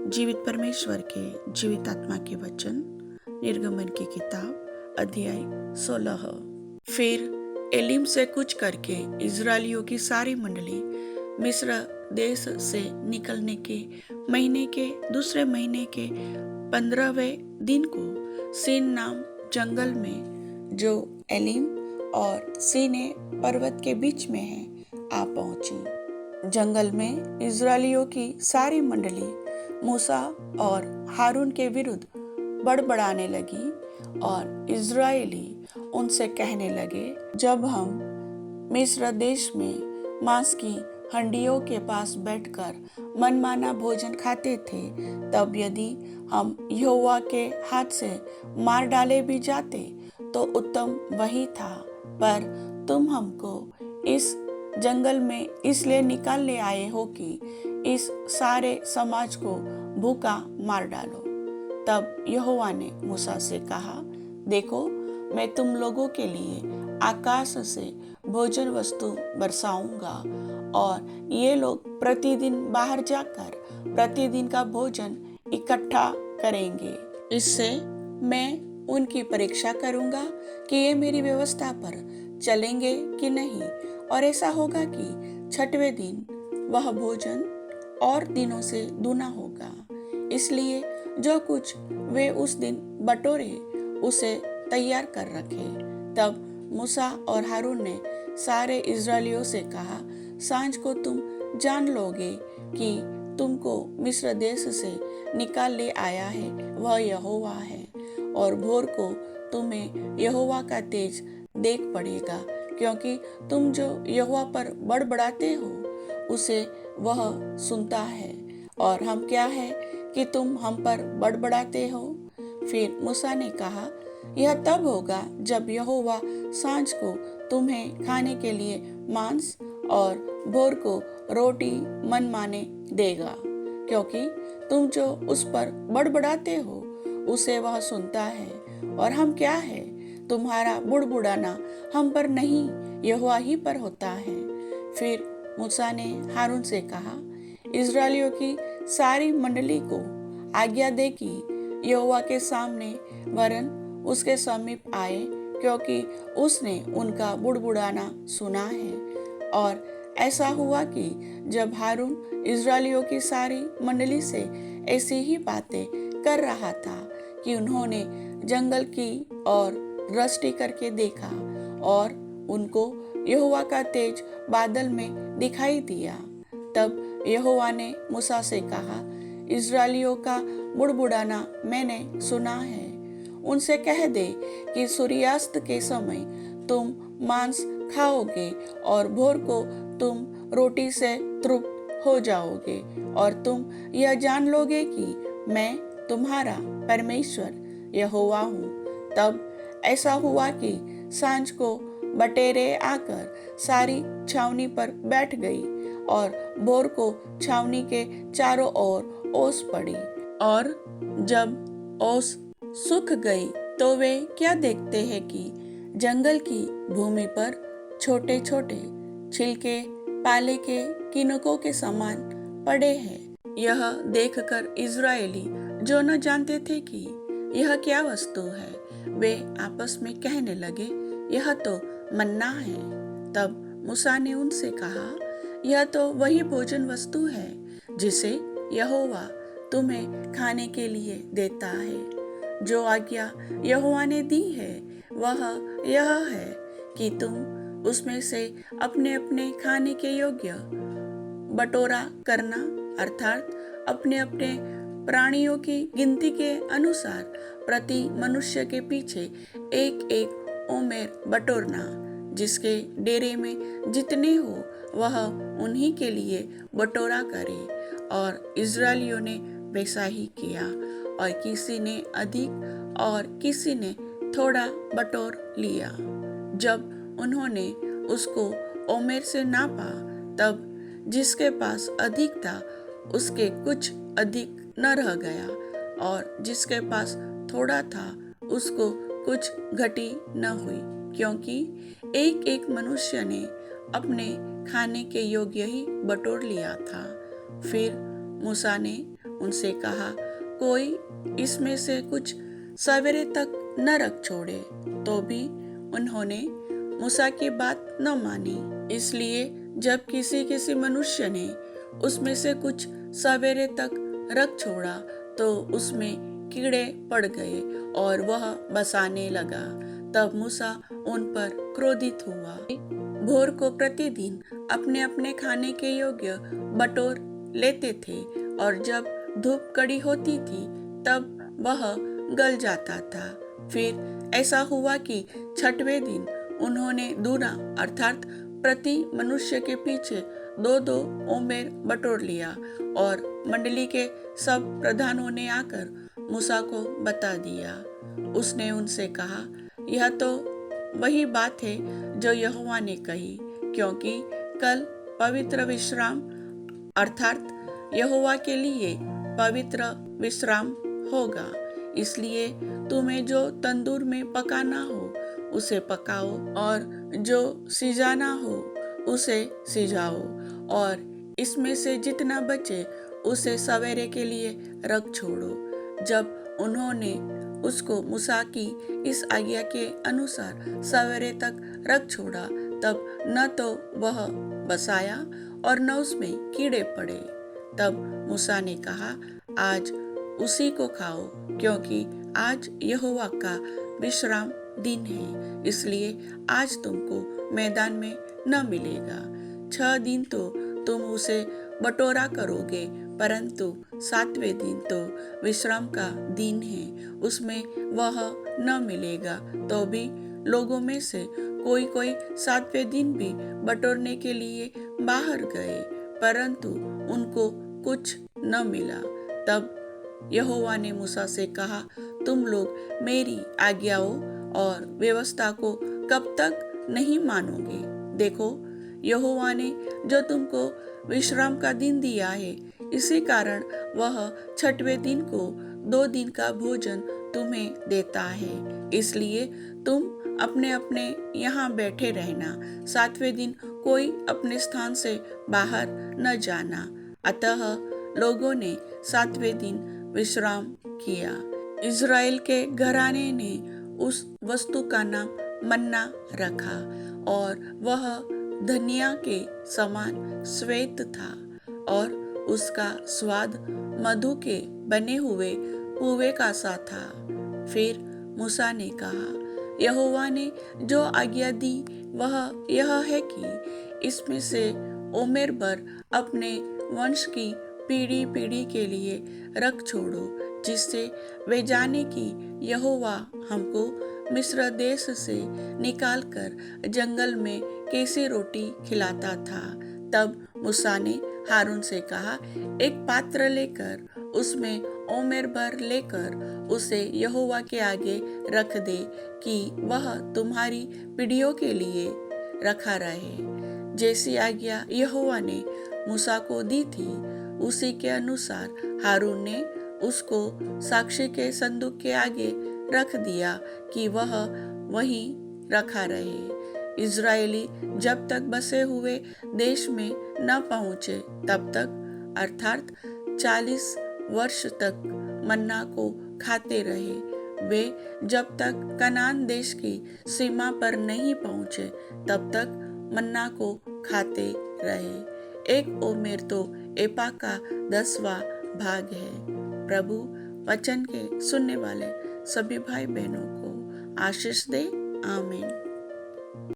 जीवित परमेश्वर के जीवित आत्मा के वचन निर्गमन की किताब अध्याय 16। फिर एलिम से कूच करके इजरायलियों की सारी मंडली मिस्र देश से निकलने के दूसरे महीने के 15वें दिन को सीन नाम जंगल में जो एलिम और सीने पर्वत के बीच में है आ पहुंची। जंगल में इजरायलियों की सारी मंडली मूसा और हारून के विरुद्ध बड़बड़ाने लगी और इजरायली उनसे कहने लगे, जब हम मिस्र देश में मांस की हंडियों के पास बैठकर मनमाना भोजन खाते थे, तब यदि हम यहोवा के हाथ से मार डाले भी जाते तो उत्तम वही था। पर तुम हमको इस जंगल में इसलिए निकाल ले आए हो कि इस सारे समाज को भूखा मार डालो। तब यहोवा ने मूसा से कहा, देखो, मैं तुम लोगों के लिए आकाश से भोजन वस्तु बरसाऊंगा और ये लोग प्रतिदिन बाहर जाकर प्रतिदिन का भोजन इकट्ठा करेंगे। इससे मैं उनकी परीक्षा करूंगा कि ये मेरी व्यवस्था पर चलेंगे कि नहीं, और ऐसा होगा कि छठवें दिन वह भोजन और दिनों से दूना होगा। इसलिए जो कुछ वे उस दिन बटोरे उसे तैयार कर रखे। तब मूसा और हारून ने सारे इजरायलियों से कहा, सांझ को तुम जान लोगे कि तुमको मिस्र देश से निकाल ले आया है वह यहोवा है, और भोर को तुम्हें यहोवा का तेज देख पड़ेगा, क्योंकि तुम जो यहोवा पर बड़बड़ाते हो उसे वह सुनता है। और हम क्या है कि तुम हम पर बड़बड़ाते हो? फिर मूसा ने कहा, यह तब होगा जब यहोवा सांझ को तुम्हें खाने के लिए मांस और भोर को रोटी मनमाने देगा, क्योंकि तुम जो उस पर बड़बड़ाते हो उसे वह सुनता है। और हम क्या है, तुम्हारा बुड़बुड़ाना हम पर नहीं यहोवा ही पर होता है। फिर मूसा ने हारून से कहा, इजरायलियों की सारी मंडली को आज्ञा दे कि यहोवा के सामने वरन उसके समीप आए, क्योंकि उसने उनका बुड़बुड़ाना सुना है। और ऐसा हुआ कि जब हारून इजरायलियों की सारी मंडली से ऐसी ही बातें कर रहा था कि उन्होंने जंगल की और दृष्टि करके देखा, और उनको यहोवा का तेज बादल में दिखाई दिया। तब यहोवा ने मूसा से कहा, इजरायलियों का बुड़बुड़ाना मैंने सुना है। उनसे कह दे कि सूर्यास्त के समय तुम मांस खाओगे और भोर को तुम रोटी से तृप्त हो जाओगे, और तुम यह जान लोगे कि मैं तुम्हारा परमेश्वर यहोवा हूँ। तब ऐसा हुआ कि सांझ को बटेरें आकर सारी छावनी पर बैठ गई, और भोर को छावनी के चारों ओर ओस पड़ी। और जब ओस सूख गई तो वे क्या देखते हैं कि जंगल की भूमि पर छोटे छोटे छिलके पाले के किनकों के समान पड़े हैं। यह देखकर इजरायली जो न जानते थे कि यह क्या वस्तु है, वे आपस में कहने लगे, यह तो मन्ना है। तब मूसा ने उनसे कहा, यह तो वही भोजन वस्तु है जिसे यहोवा तुम्हें खाने के लिए देता है। जो आज्ञा यहोवा ने दी है वह यह है कि तुम उसमें से अपने अपने खाने के योग्य बटोरा करना, अर्थात अपने अपने प्राणियों की गिनती के अनुसार प्रति मनुष्य के पीछे एक एक ओमेर बटोरना। जिसके डेरे में जितने हो वह उन्हीं के लिए बटोरा करे। और इजरायलियों ने वैसा ही किया, और किसी ने अधिक और किसी ने थोड़ा बटोर लिया। जब उन्होंने उसको ओमेर से नापा, तब जिसके पास अधिक था उसके कुछ अधिक न रह गया, और जिसके पास थोड़ा था उसको कुछ घटी न हुई, क्योंकि एक एक मनुष्य ने अपने खाने के योग्य ही बटोर लिया था। फिर मूसा ने उनसे कहा, कोई इसमें से कुछ सवेरे तक न रख छोड़े। तो भी उन्होंने मूसा की बात न मानी। इसलिए जब किसी किसी मनुष्य ने उसमें से कुछ सवेरे तक रख छोड़ा तो उसमें कीड़े पड़ गए और वह बसाने लगा। तब मूसा उन पर क्रोधित हुआ। भोर को प्रतिदिन अपने अपने खाने के योग्य बटोर लेते थे और जब धूप कड़ी होती थी तब वह गल जाता था। फिर ऐसा हुआ कि छठवें दिन उन्होंने दूना अर्थात प्रति मनुष्य के पीछे 2-2 ओमेर बटोर लिया और मंडली के सब प्रधानों ने आकर मूसा को बता दिया। उसने उनसे कहा, यह तो वही बात है जो यहोवा ने कही, क्योंकि कल पवित्र विश्राम अर्थात यहोवा के लिए पवित्र विश्राम होगा। इसलिए तुम्हें जो तंदूर में पकाना हो उसे पकाओ और जो सिजाना हो उसे सिजाओ और इसमें से जितना बचे उसे सवेरे के लिए रख छोड़ो। जब उन्होंने उसको मूसा की इस आज्ञा के अनुसार सवेरे तक रख छोड़ा तब न तो वह बसाया और न उसमें कीड़े पड़े। तब मूसा ने कहा, आज उसी को खाओ, क्योंकि आज यहोवा का विश्राम दिन है, इसलिए आज तुमको मैदान में न मिलेगा। 6 दिन तो तुम उसे बटोरा करोगे, परंतु 7वें दिन तो विश्राम का दिन है, उसमें वह न मिलेगा। तो भी लोगों में से कोई कोई 7वें दिन भी बटोरने के लिए बाहर गए, परंतु उनको कुछ न मिला। तब यहोवा ने मूसा से कहा, तुम लोग मेरी आज्ञाओं और व्यवस्था को कब तक नहीं मानोगे? देखो, यहोवा ने जो तुमको विश्राम का दिन दिया है, इसी कारण वह 6वें दिन को 2 दिन का भोजन तुम्हें देता है। इसलिए तुम अपने अपने यहाँ बैठे रहना, 7वें दिन कोई अपने स्थान से बाहर न जाना। अतः लोगों ने 7वें दिन विश्राम किया। इज़राइल के घराने ने उस वस्तु का नाम मन्ना रखा और वह धनिया के समान श्वेत था और उसका स्वाद मधु के बने हुए पूवे का सा था। फिर मूसा ने कहा, यहोवा ने जो आज्ञा दी वह यह है कि इसमें से ओमेर भर अपने वंश की पीढ़ी पीढ़ी के लिए रख छोड़ो, जिससे वे जाने कि यहोवा हमको मिस्र देश से निकालकर जंगल में कैसी रोटी खिलाता था। तब मूसा ने हारून से कहा, एक पात्र लेकर उसमें ओमेर भर लेकर उसे यहोवा के आगे रख दे कि वह तुम्हारी पीढ़ियों के लिए रखा रहे। जैसी आज्ञा यहोवा ने मूसा को दी थी उसी के अनुसार हारून ने उसको साक्षी के संदूक के आगे रख दिया कि वह वहीं रखा रहे। इज़राइली जब तक बसे हुए देश में न पहुँचे तब तक अर्थात 40 वर्ष तक मन्ना को खाते रहे। वे जब तक कनान देश की सीमा पर नहीं पहुँचे तब तक मन्ना को खाते रहे। एक ओमेर तो एपा का 10वां भाग है। प्रभु वचन के सुनने वाले सभी भाई बहनों को आशीष दे। आमीन।